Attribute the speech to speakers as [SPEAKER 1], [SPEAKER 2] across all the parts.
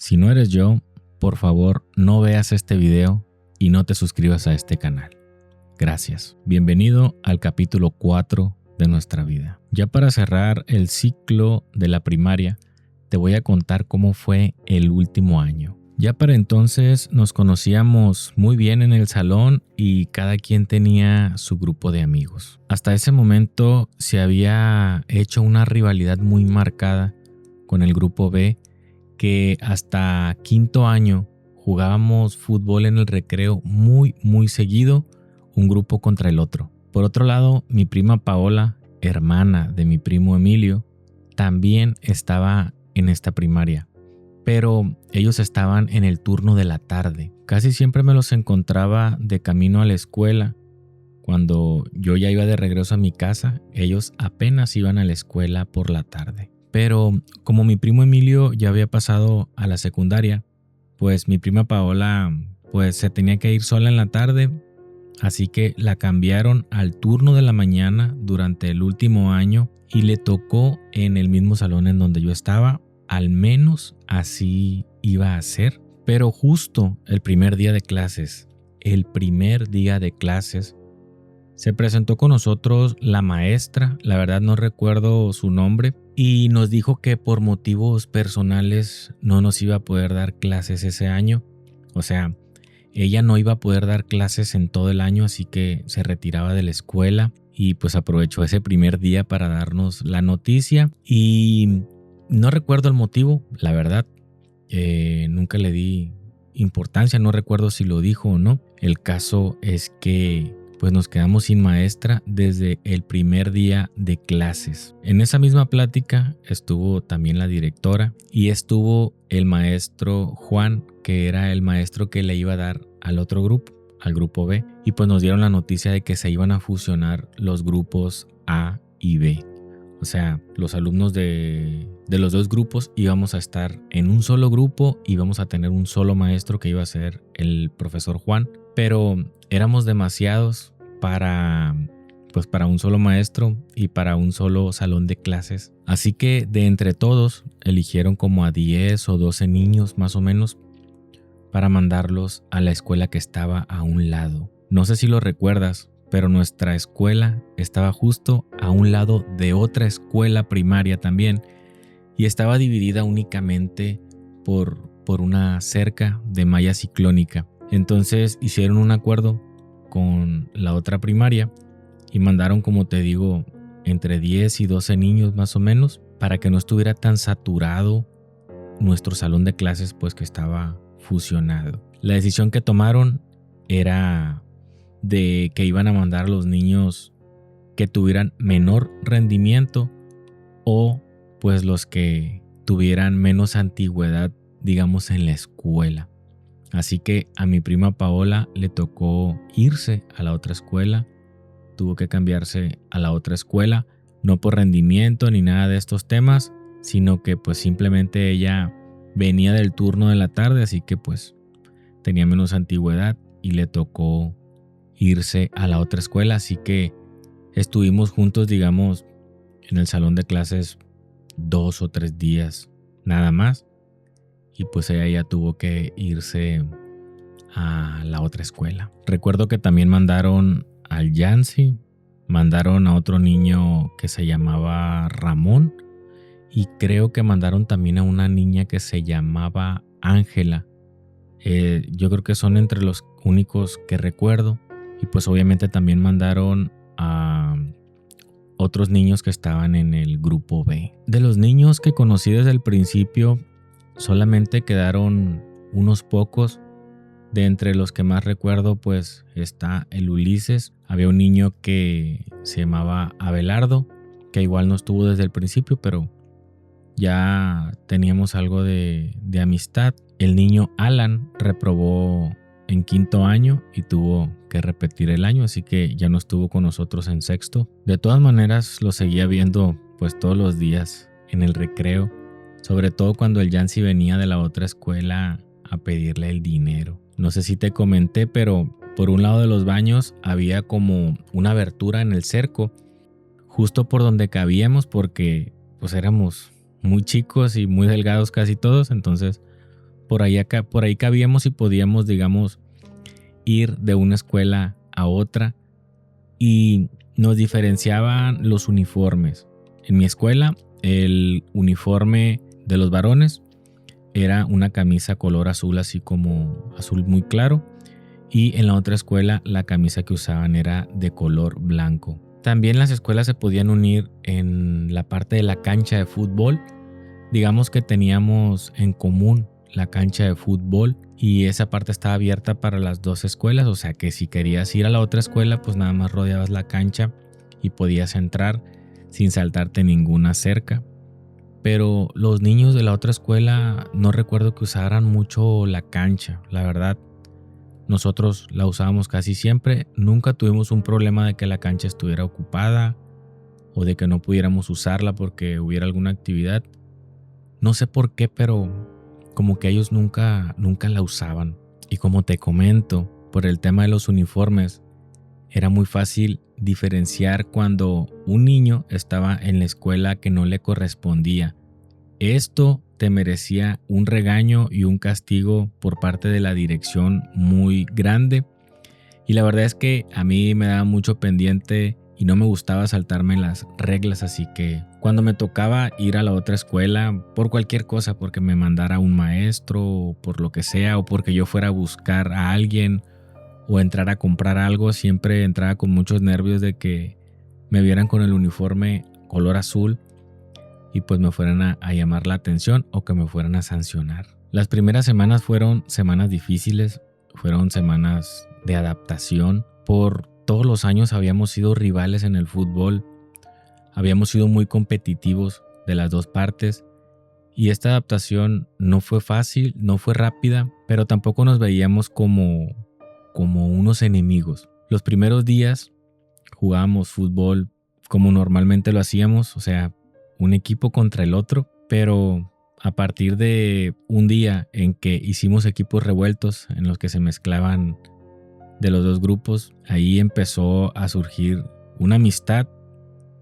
[SPEAKER 1] Si no eres yo, por favor no veas este video y no te suscribas a este canal. Gracias. Bienvenido al capítulo 4 de nuestra vida. Ya para cerrar el ciclo de la primaria, te voy a contar cómo fue el último año. Ya para entonces nos conocíamos muy bien en el salón y cada quien tenía su grupo de amigos. Hasta ese momento se había hecho una rivalidad muy marcada con el grupo B, que hasta quinto año jugábamos fútbol en el recreo muy seguido, un grupo contra el otro. Por otro lado, mi prima Paola, hermana de mi primo Emilio, también estaba en esta primaria, pero ellos estaban en el turno de la tarde. Casi siempre me los encontraba de camino a la escuela. Cuando yo ya iba de regreso a mi casa, ellos apenas iban a la escuela por la tarde. Pero como mi primo Emilio ya había pasado a la secundaria, pues mi prima Paola pues se tenía que ir sola en la tarde, así que la cambiaron al turno de la mañana durante el último año y le tocó en el mismo salón en donde yo estaba. Al menos así iba a ser. Pero justo el primer día de clases, se presentó con nosotros la maestra, la verdad no recuerdo su nombre, y nos dijo que por motivos personales no nos iba a poder dar clases ese año. O sea, ella no iba a poder dar clases en todo el año, así que se retiraba de la escuela y pues aprovechó ese primer día para darnos la noticia. Y no recuerdo el motivo, la verdad, nunca le di importancia, no recuerdo si lo dijo o no. El caso es que pues nos quedamos sin maestra desde el primer día de clases. En esa misma plática estuvo también la directora y estuvo el maestro Juan, que era el maestro que le iba a dar al otro grupo, al grupo B, y pues nos dieron la noticia de que se iban a fusionar los grupos A y B. O sea, los alumnos de los dos grupos íbamos a estar en un solo grupo y íbamos a tener un solo maestro que iba a ser el profesor Juan, pero éramos demasiados para un solo maestro y para un solo salón de clases. Así que de entre todos eligieron como a 10 o 12 niños más o menos para mandarlos a la escuela que estaba a un lado. No sé si lo recuerdas, pero nuestra escuela estaba justo a un lado de otra escuela primaria también y estaba dividida únicamente por una cerca de malla ciclónica. Entonces hicieron un acuerdo con la otra primaria y mandaron, como te digo, entre 10 y 12 niños más o menos para que no estuviera tan saturado nuestro salón de clases, pues que estaba fusionado. La decisión que tomaron era de que iban a mandar a los niños que tuvieran menor rendimiento o pues los que tuvieran menos antigüedad, digamos, en la escuela. Así que a mi prima Paola le tocó irse a la otra escuela, tuvo que cambiarse a la otra escuela, no por rendimiento ni nada de estos temas, sino que pues simplemente ella venía del turno de la tarde, así que pues tenía menos antigüedad y le tocó irse a la otra escuela. Así que estuvimos juntos, digamos, en el salón de clases 2 o 3 días nada más. Y pues ella ya tuvo que irse a la otra escuela. Recuerdo que también mandaron al Yancy, mandaron a otro niño que se llamaba Ramón y creo que mandaron también a una niña que se llamaba Ángela. Yo creo que son entre los únicos que recuerdo. Y pues obviamente también mandaron a otros niños que estaban en el grupo B. De los niños que conocí desde el principio, solamente quedaron unos pocos. De entre los que más recuerdo pues está el Ulises. Había un niño que se llamaba Abelardo, que igual no estuvo desde el principio, pero ya teníamos algo de amistad. El niño Alan reprobó en quinto año y tuvo que repetir el año, así que ya no estuvo con nosotros en sexto. De todas maneras lo seguía viendo pues todos los días en el recreo, sobre todo cuando el Yancy venía de la otra escuela a pedirle el dinero. No sé si te comenté, pero por un lado de los baños había como una abertura en el cerco, justo por donde cabíamos, porque pues éramos muy chicos y muy delgados casi todos, entonces por ahí cabíamos y podíamos, digamos, ir de una escuela a otra y nos diferenciaban los uniformes. En mi escuela, el uniforme de los varones era una camisa color azul, así como azul muy claro, y en la otra escuela la camisa que usaban era de color blanco. También las escuelas se podían unir en la parte de la cancha de fútbol. Digamos que teníamos en común la cancha de fútbol y esa parte estaba abierta para las dos escuelas, o sea que si querías ir a la otra escuela pues nada más rodeabas la cancha y podías entrar sin saltarte ninguna cerca. Pero los niños de la otra escuela no recuerdo que usaran mucho la cancha, la verdad. Nosotros la usábamos casi siempre, nunca tuvimos un problema de que la cancha estuviera ocupada o de que no pudiéramos usarla porque hubiera alguna actividad. No sé por qué, pero como que ellos nunca la usaban. Y como te comento, por el tema de los uniformes, era muy fácil diferenciar cuando un niño estaba en la escuela que no le correspondía. Esto te merecía un regaño y un castigo por parte de la dirección muy grande. Y la verdad es que a mí me daba mucho pendiente y no me gustaba saltarme las reglas, así que cuando me tocaba ir a la otra escuela por cualquier cosa, porque me mandara un maestro o por lo que sea, o porque yo fuera a buscar a alguien o entrar a comprar algo, siempre entraba con muchos nervios de que me vieran con el uniforme color azul y pues me fueran a llamar la atención o que me fueran a sancionar. Las primeras semanas fueron semanas difíciles, fueron semanas de adaptación. Por todos los años habíamos sido rivales en el fútbol, habíamos sido muy competitivos de las dos partes y esta adaptación no fue fácil, no fue rápida, pero tampoco nos veíamos como unos enemigos. Los primeros días jugábamos fútbol como normalmente lo hacíamos, o sea, un equipo contra el otro, pero a partir de un día en que hicimos equipos revueltos en los que se mezclaban de los dos grupos, ahí empezó a surgir una amistad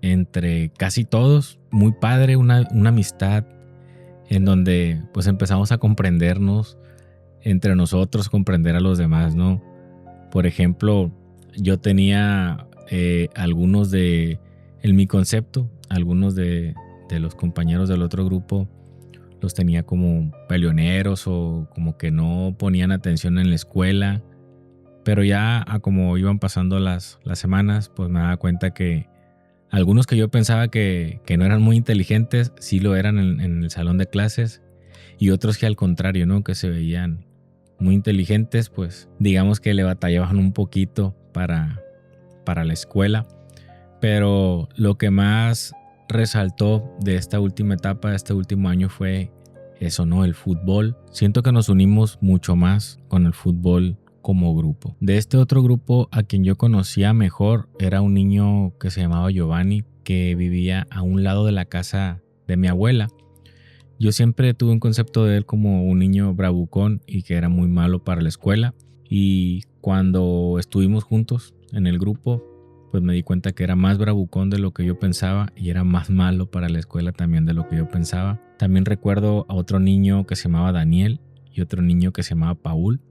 [SPEAKER 1] entre casi todos, muy padre, una amistad en donde pues empezamos a comprendernos entre nosotros, comprender a los demás, ¿no? Por ejemplo, yo tenía algunos en mi concepto, algunos de los compañeros del otro grupo los tenía como peleoneros o como que no ponían atención en la escuela, pero ya a como iban pasando las semanas, pues me daba cuenta que algunos que yo pensaba que no eran muy inteligentes, sí lo eran en el salón de clases, y otros que al contrario, ¿no? Que se veían muy inteligentes, pues digamos que le batallaban un poquito para la escuela. Pero lo que más resaltó de esta última etapa, de este último año, fue eso, ¿no? El fútbol. Siento que nos unimos mucho más con el fútbol como grupo. De este otro grupo, a quien yo conocía mejor, era un niño que se llamaba Giovanni, que vivía a un lado de la casa de mi abuela. Yo siempre tuve un concepto de él como un niño bravucón y que era muy malo para la escuela. Y cuando estuvimos juntos en el grupo, pues me di cuenta que era más bravucón de lo que yo pensaba y era más malo para la escuela también de lo que yo pensaba. También recuerdo a otro niño que se llamaba Daniel y otro niño que se llamaba Paul.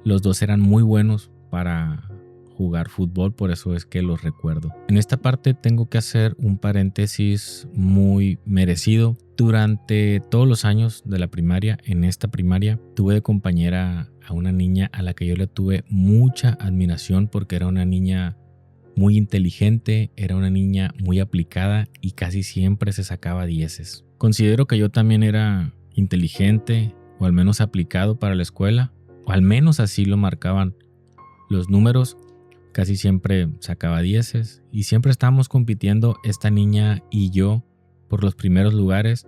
[SPEAKER 1] Los dos eran muy buenos para jugar fútbol, por eso es que los recuerdo. En esta parte tengo que hacer un paréntesis muy merecido. Durante todos los años de la primaria, en esta primaria, tuve de compañera a una niña a la que yo le tuve mucha admiración porque era una niña muy inteligente, era una niña muy aplicada y casi siempre se sacaba dieces. Considero que yo también era inteligente o al menos aplicado para la escuela, o al menos así lo marcaban los números. Casi siempre sacaba dieces y siempre estábamos compitiendo esta niña y yo por los primeros lugares.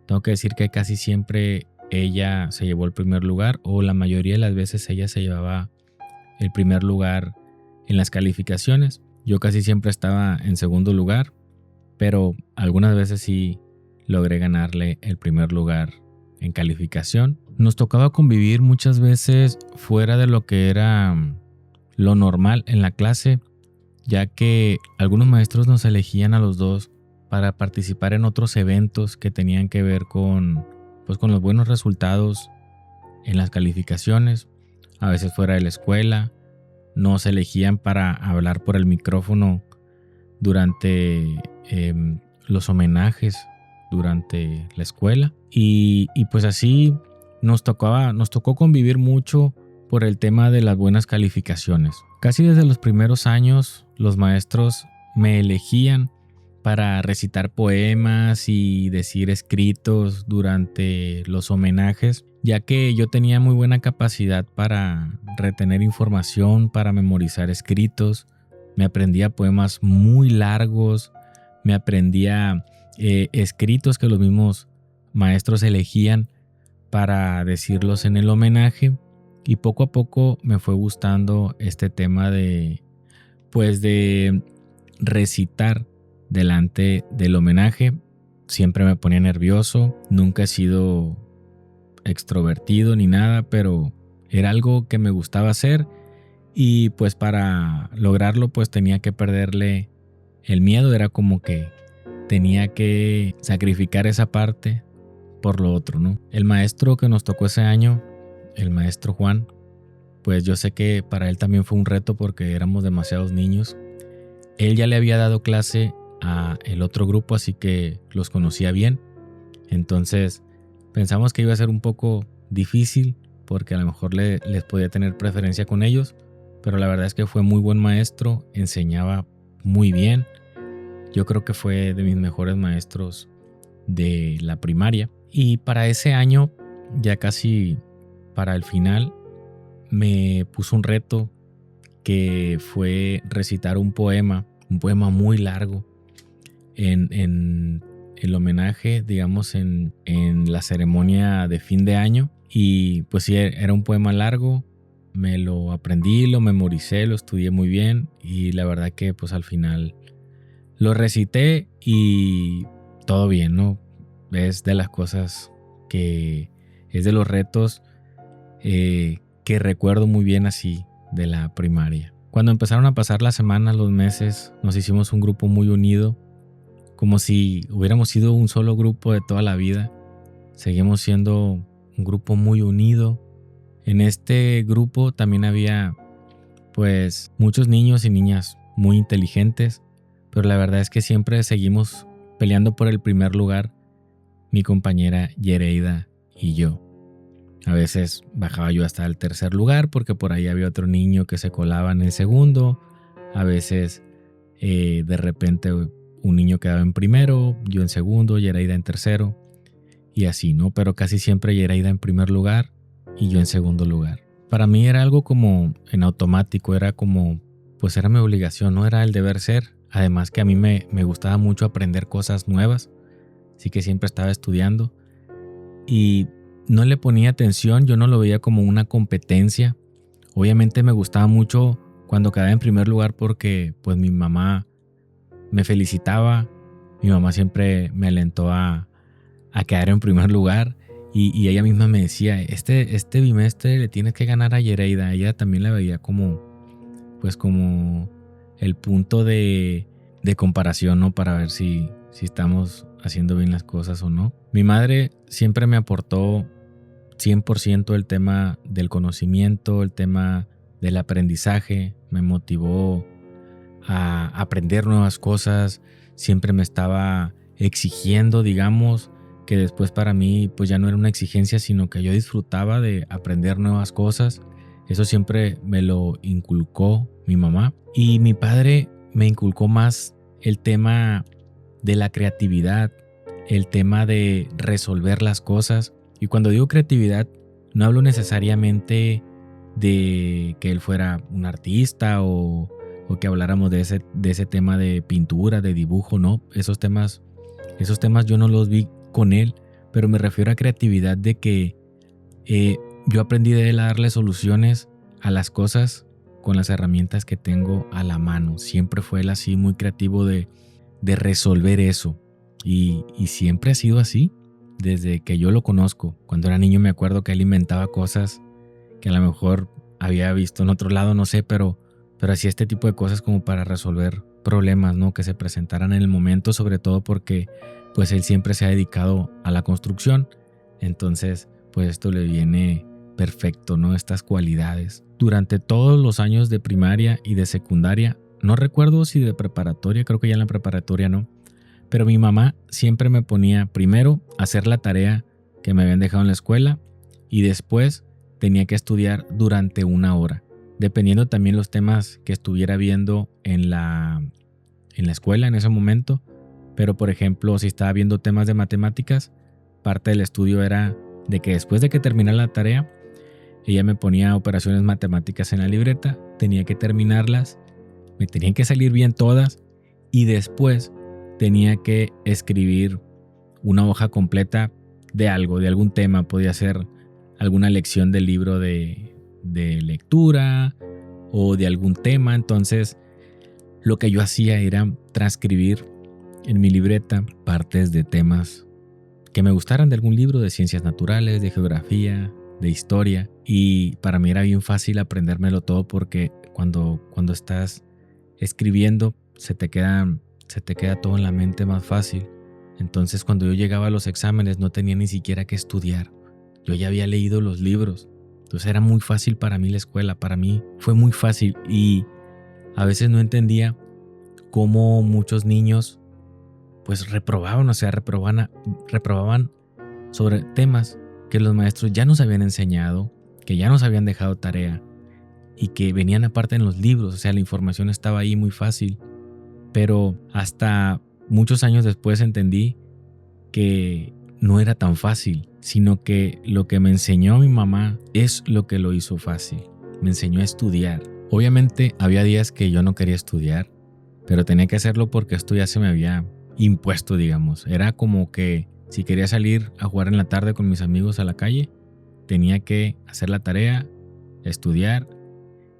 [SPEAKER 1] Tengo que decir que casi siempre ella se llevó el primer lugar o la mayoría de las veces ella se llevaba el primer lugar en las calificaciones. Yo casi siempre estaba en segundo lugar, pero algunas veces sí logré ganarle el primer lugar en calificación. Nos tocaba convivir muchas veces fuera de lo que era lo normal en la clase, ya que algunos maestros nos elegían a los dos para participar en otros eventos que tenían que ver con los buenos resultados en las calificaciones, a veces fuera de la escuela. Nos elegían para hablar por el micrófono durante los homenajes durante la escuela. Y pues así nos tocó convivir mucho por el tema de las buenas calificaciones. Casi desde los primeros años los maestros me elegían para recitar poemas y decir escritos durante los homenajes, ya que yo tenía muy buena capacidad para retener información, para memorizar escritos. Me aprendía poemas muy largos, me aprendía escritos que los mismos maestros elegían para decirlos en el homenaje, y poco a poco me fue gustando este tema de recitar delante del homenaje. Siempre me ponía nervioso, nunca he sido extrovertido ni nada, pero era algo que me gustaba hacer, y pues para lograrlo pues tenía que perderle el miedo. Era como que tenía que sacrificar esa parte por lo otro, ¿no? El maestro que nos tocó ese año, el maestro Juan, pues yo sé que para él también fue un reto porque éramos demasiados niños. Él ya le había dado clase a el otro grupo, así que los conocía bien. Entonces pensamos que iba a ser un poco difícil porque a lo mejor les podía tener preferencia con ellos, pero la verdad es que fue muy buen maestro, enseñaba muy bien. Yo creo que fue de mis mejores maestros de la primaria. Y para ese año, ya casi para el final, me puso un reto que fue recitar un poema muy largo en el homenaje, digamos, en la ceremonia de fin de año. Y pues sí, era un poema largo, me lo aprendí, lo memoricé, lo estudié muy bien, y la verdad que pues al final lo recité y todo bien, ¿no? Es de las cosas es de los retos que recuerdo muy bien así de la primaria. Cuando empezaron a pasar las semanas, los meses, nos hicimos un grupo muy unido, como si hubiéramos sido un solo grupo de toda la vida. Seguimos siendo un grupo muy unido. En este grupo también había pues muchos niños y niñas muy inteligentes, pero la verdad es que siempre seguimos peleando por el primer lugar, mi compañera Yereida y yo. A veces bajaba yo hasta el tercer lugar porque por ahí había otro niño que se colaba en el segundo. A veces de repente un niño quedaba en primero, yo en segundo, Yereida en tercero, y así, ¿no? Pero casi siempre Yereida en primer lugar y yo en segundo lugar. Para mí era algo como en automático, era como, pues era mi obligación, no era el deber ser. Además que a mí me gustaba mucho aprender cosas nuevas, así que siempre estaba estudiando y no le ponía atención, yo no lo veía como una competencia. Obviamente me gustaba mucho cuando quedaba en primer lugar porque pues mi mamá me felicitaba, mi mamá siempre me alentó a quedar en primer lugar, y ella misma me decía, este bimestre le tienes que ganar a Yereida. Ella también la veía como el punto de comparación, ¿no? Para ver si estamos haciendo bien las cosas o no. Mi madre siempre me aportó 100% el tema del conocimiento, el tema del aprendizaje. Me motivó a aprender nuevas cosas. Siempre me estaba exigiendo, digamos, que después para mí pues ya no era una exigencia, sino que yo disfrutaba de aprender nuevas cosas. Eso siempre me lo inculcó mi mamá. Y mi padre me inculcó más el tema de la creatividad, el tema de resolver las cosas. Y cuando digo creatividad, no hablo necesariamente de que él fuera un artista o que habláramos de ese tema de pintura, de dibujo, no. Esos temas yo no los vi con él, pero me refiero a creatividad de que yo aprendí de él a darle soluciones a las cosas con las herramientas que tengo a la mano. Siempre fue él así muy creativo de resolver eso, y siempre ha sido así desde que yo lo conozco. Cuando era niño me acuerdo que él inventaba cosas que a lo mejor había visto en otro lado, no sé, pero hacía este tipo de cosas como para resolver problemas, ¿no? Que se presentaran en el momento, sobre todo porque pues él siempre se ha dedicado a la construcción. Entonces pues esto le viene perfecto, ¿no? Estas cualidades. Durante todos los años de primaria y de secundaria, no recuerdo si de preparatoria, creo que ya en la preparatoria no, pero mi mamá siempre me ponía primero a hacer la tarea que me habían dejado en la escuela y después tenía que estudiar durante 1 hora, dependiendo también los temas que estuviera viendo en la escuela en ese momento. Pero por ejemplo, si estaba viendo temas de matemáticas, parte del estudio era de que después de que terminara la tarea, ella me ponía operaciones matemáticas en la libreta, tenía que terminarlas, me tenían que salir bien todas y después tenía que escribir una hoja completa de algo, de algún tema. Podía ser alguna lección del libro de lectura o de algún tema. Entonces, lo que yo hacía era transcribir en mi libreta partes de temas que me gustaran de algún libro de ciencias naturales, de geografía, de historia. Y para mí era bien fácil aprendérmelo todo porque cuando estás escribiendo se te queda todo en la mente más fácil. Entonces cuando yo llegaba a los exámenes no tenía ni siquiera que estudiar. Yo ya había leído los libros. Entonces era muy fácil para mí la escuela. Para mí fue muy fácil y a veces no entendía cómo muchos niños pues reprobaban sobre temas que los maestros ya nos habían enseñado, que ya nos habían dejado tarea y que venían aparte en los libros. O sea, la información estaba ahí muy fácil. Pero hasta muchos años después entendí que no era tan fácil, sino que lo que me enseñó mi mamá es lo que lo hizo fácil. Me enseñó a estudiar. Obviamente había días que yo no quería estudiar, pero tenía que hacerlo porque esto ya se me había impuesto, digamos. Era como que si quería salir a jugar en la tarde con mis amigos a la calle, tenía que hacer la tarea, estudiar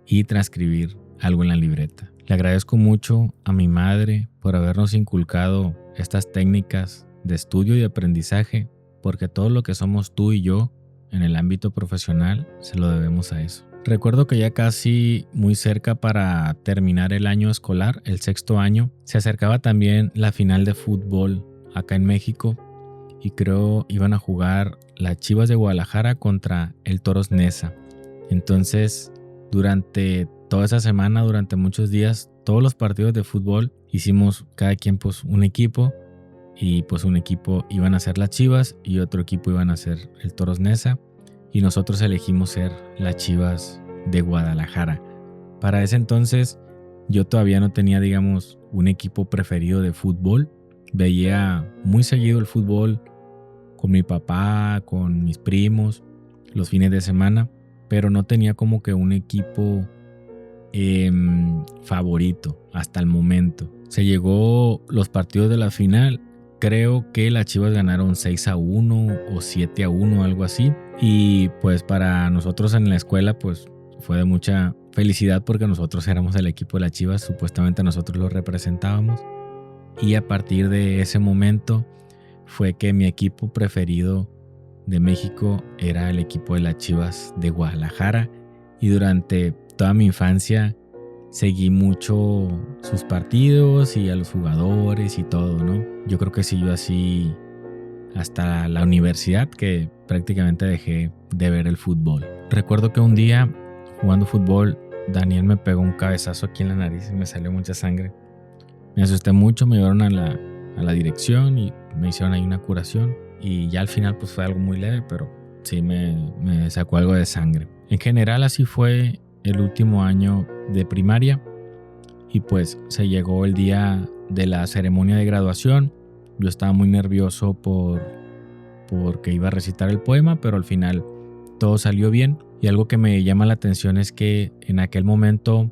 [SPEAKER 1] y transcribir algo en la libreta. Le agradezco mucho a mi madre por habernos inculcado estas técnicas de estudio y aprendizaje, porque todo lo que somos tú y yo en el ámbito profesional se lo debemos a eso. Recuerdo que ya casi muy cerca para terminar el año escolar, el 6º año, se acercaba también la final de fútbol acá en México y creo iban a jugar las Chivas de Guadalajara contra el Toros Neza. Entonces, durante toda esa semana, durante muchos días, todos los partidos de fútbol hicimos cada quien pues un equipo y pues un equipo iban a ser las Chivas y otro equipo iban a ser el Toros Neza y nosotros elegimos ser las Chivas de Guadalajara. Para ese entonces yo todavía no tenía, digamos, un equipo preferido de fútbol. Veía muy seguido el fútbol con mi papá, con mis primos, los fines de semana, pero no tenía como que un equipo favorito hasta el momento. Se llegó los partidos de la final. Creo que las Chivas ganaron 6-1 o 7-1, algo así. Y pues para nosotros en la escuela pues fue de mucha felicidad porque nosotros éramos el equipo de las Chivas. Supuestamente nosotros lo representábamos. Y a partir de ese momento fue que mi equipo preferido de México era el equipo de las Chivas de Guadalajara. Y durante toda mi infancia seguí mucho sus partidos y a los jugadores y todo, ¿no? Yo creo que siguió así hasta la universidad, que prácticamente dejé de ver el fútbol. Recuerdo que un día jugando fútbol, Daniel me pegó un cabezazo aquí en la nariz y me salió mucha sangre. Me asusté mucho, me llevaron a la dirección y me hicieron ahí una curación. Y ya al final pues fue algo muy leve, pero sí me sacó algo de sangre. En general así fue el último año de primaria y pues se llegó el día de la ceremonia de graduación. Yo estaba muy nervioso porque iba a recitar el poema, pero al final todo salió bien. Y algo que me llama la atención es que en aquel momento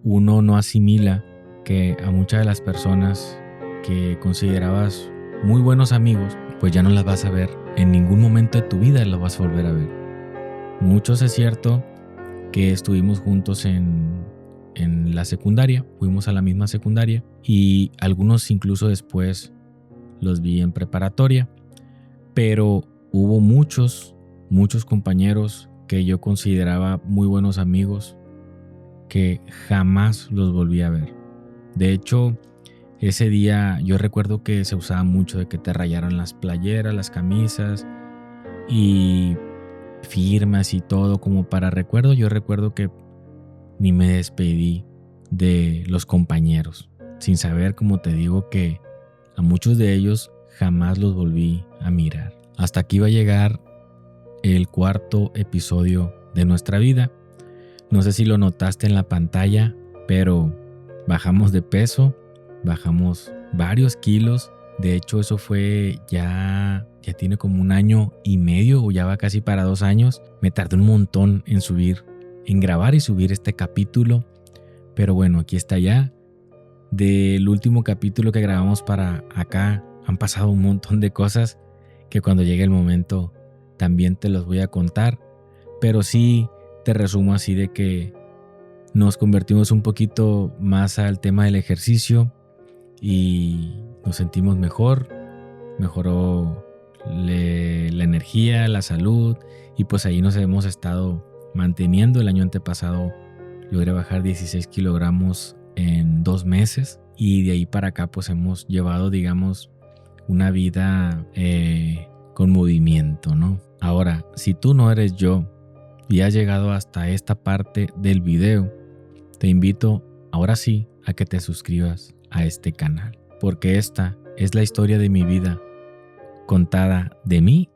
[SPEAKER 1] uno no asimila que a muchas de las personas que considerabas muy buenos amigos, pues ya no las vas a ver. En ningún momento de tu vida las vas a volver a ver. Muchos es cierto que estuvimos juntos en la secundaria, fuimos a la misma secundaria y algunos incluso después los vi en preparatoria, pero hubo muchos compañeros que yo consideraba muy buenos amigos que jamás los volví a ver. De hecho, ese día yo recuerdo que se usaba mucho de que te rayaran las playeras, las camisas y firmas y todo como para recuerdo. Yo recuerdo que ni me despedí de los compañeros, sin saber, como te digo, que a muchos de ellos jamás los volví a mirar. Hasta aquí va a llegar el cuarto episodio de nuestra vida. No sé si lo notaste en la pantalla, pero bajamos de peso, bajamos varios kilos. De hecho, eso fue ya tiene como 1 año y medio, o ya va casi para 2 años. Me tardé un montón en grabar y subir este capítulo. Pero bueno, aquí está ya. Del último capítulo que grabamos para acá han pasado un montón de cosas que cuando llegue el momento también te los voy a contar. Pero sí te resumo así de que nos convertimos un poquito más al tema del ejercicio y nos sentimos mejor. Mejoró la energía, la salud, y pues ahí nos hemos estado manteniendo. El año antepasado logré bajar 16 kilogramos en 2 meses, y de ahí para acá pues hemos llevado, digamos, una vida con movimiento, ¿no? Ahora, si tú no eres yo y has llegado hasta esta parte del video, te invito ahora sí a que te suscribas a este canal, porque esta es la historia de mi vida contada de mí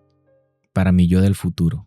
[SPEAKER 1] para mi yo del futuro.